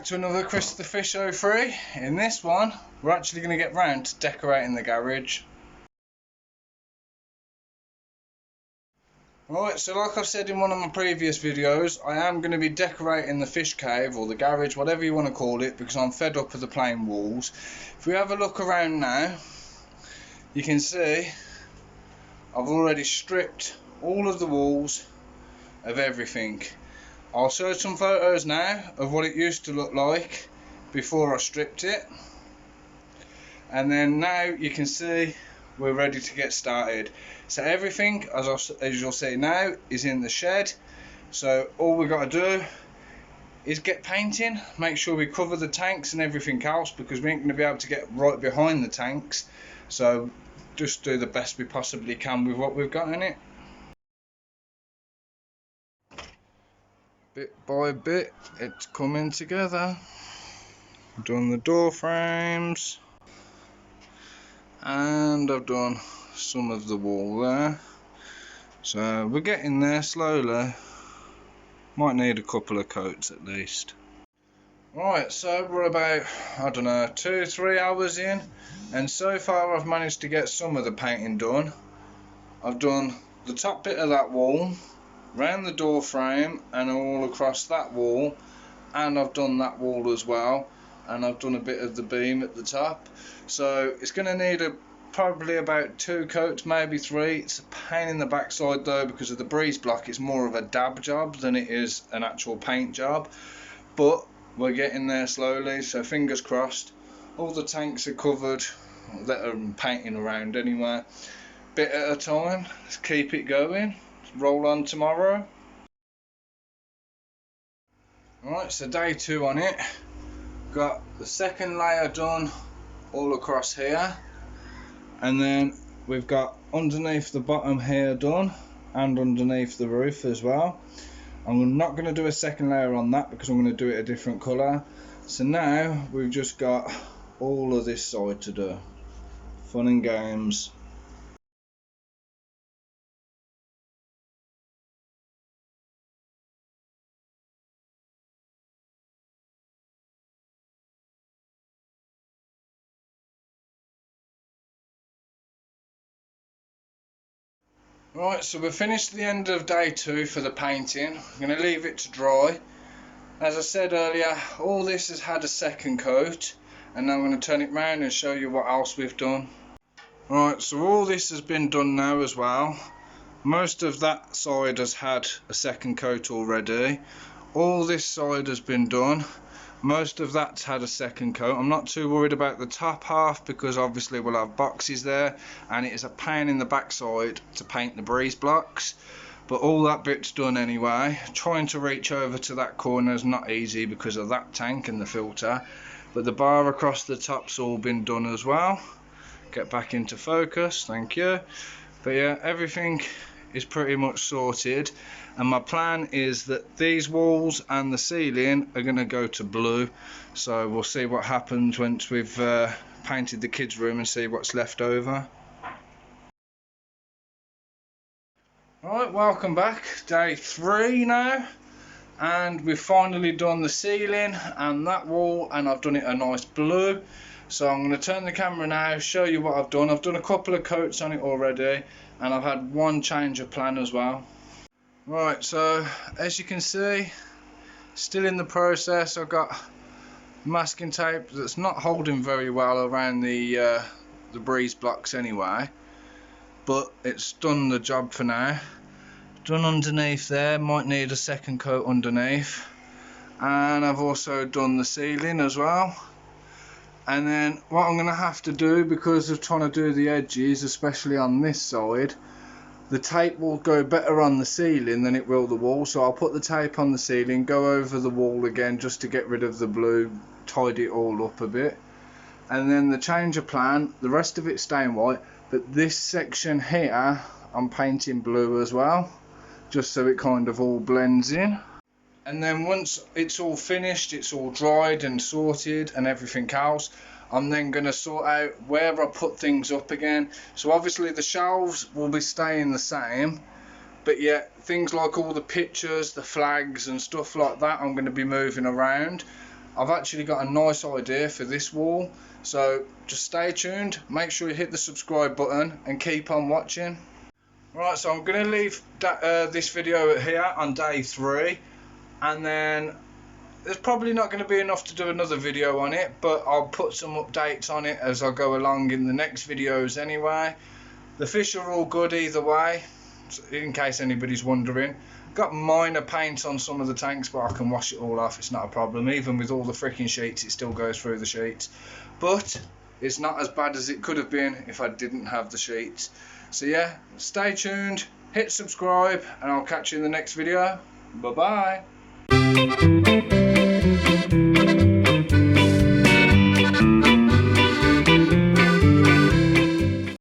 back to another Chris the Fish 03. In this one, we're actually going to get round to decorating the garage. Right, so like I've said in one of my previous videos, I am going to be decorating the fish cave, or the garage, whatever you want to call it, because I'm fed up with the plain walls. If we have a look around now, you can see I've already stripped all of the walls of everything. I'll show some photos now of what it used to look like before I stripped it, and then now you can see we're ready to get started. So everything, as you'll see now, is in the shed. So all we've got to do is get painting, make sure we cover the tanks and everything else, because we ain't going to be able to get right behind the tanks. So just do the best we possibly can with what we've got in it. Bit by bit, it's coming together. I've done the door frames, and I've done some of the wall there. So we're getting there slowly. Might need a couple of coats at least. Right, so we're about, I don't know, 2-3 hours in, and so far I've managed to get some of the painting done. I've done the top bit of that wall, round the door frame, and all across that wall, and I've done that wall as well, and I've done a bit of the beam at the top. So it's going to need probably about 2 coats, maybe 3. It's a pain in the backside though, because of the breeze block. It's more of a dab job than it is an actual paint job, but we're getting there slowly, so fingers crossed. All the tanks are covered that are painting around anyway. Bit at a time, let's keep it going. Roll on tomorrow. Right, so day 2 on it. Got the second layer done all across here, and then we've got underneath the bottom here done, and underneath the roof as well. I'm not going to do a second layer on that because I'm going to do it a different colour. So now we've just got all of this side to do. Fun and games. Right, so we're finished the end of day 2 for the painting. I'm going to leave it to dry. As I said earlier, all this has had a second coat, and now I'm going to turn it round and show you what else we've done. Right, so all this has been done now as well. Most of that side has had a second coat already. All this side has been done. Most of that's had a second coat. I'm not too worried about the top half because obviously we'll have boxes there, and it is a pain in the backside to paint the breeze blocks. But all that bit's done anyway. Trying to reach over to that corner is not easy because of that tank and the filter. But the bar across the top's all been done as well. Get back into focus, thank you. But yeah, everything is pretty much sorted, and my plan is that these walls and the ceiling are going to go to blue. So we'll see what happens once we've painted the kids' room and see what's left over. Alright, welcome back. Day 3 now, and we've finally done the ceiling and that wall, and I've done it a nice blue. So I'm going to turn the camera now, show you what I've done. I've done a couple of coats on it already, and I've had one change of plan as well. Right, so as you can see, still in the process. I've got masking tape that's not holding very well around the breeze blocks anyway, but it's done the job for now. Done underneath there, might need a second coat underneath, and I've also done the ceiling as well. And then what I'm going to have to do, because of trying to do the edges, especially on this side, the tape will go better on the ceiling than it will the wall. So I'll put the tape on the ceiling, go over the wall again just to get rid of the blue, tidy it all up a bit. And then the change of plan, the rest of it staying white, but this section here I'm painting blue as well, just so it kind of all blends in. And then once it's all finished, it's all dried and sorted and everything else, I'm then going to sort out where I put things up again. So obviously the shelves will be staying the same, but yet things like all the pictures, the flags and stuff like that, I'm going to be moving around. I've actually got a nice idea for this wall, so just stay tuned, make sure you hit the subscribe button and keep on watching. Right, so I'm going to leave this video here on day 3, and then there's probably not going to be enough to do another video on it, but I'll put some updates on it as I go along in the next videos anyway. The fish are all good either way, in case anybody's wondering. Got minor paint on some of the tanks, but I can wash it all off, it's not a problem. Even with all the freaking sheets, it still goes through the sheets. But it's not as bad as it could have been if I didn't have the sheets. So yeah, stay tuned, hit subscribe, and I'll catch you in the next video. Bye bye.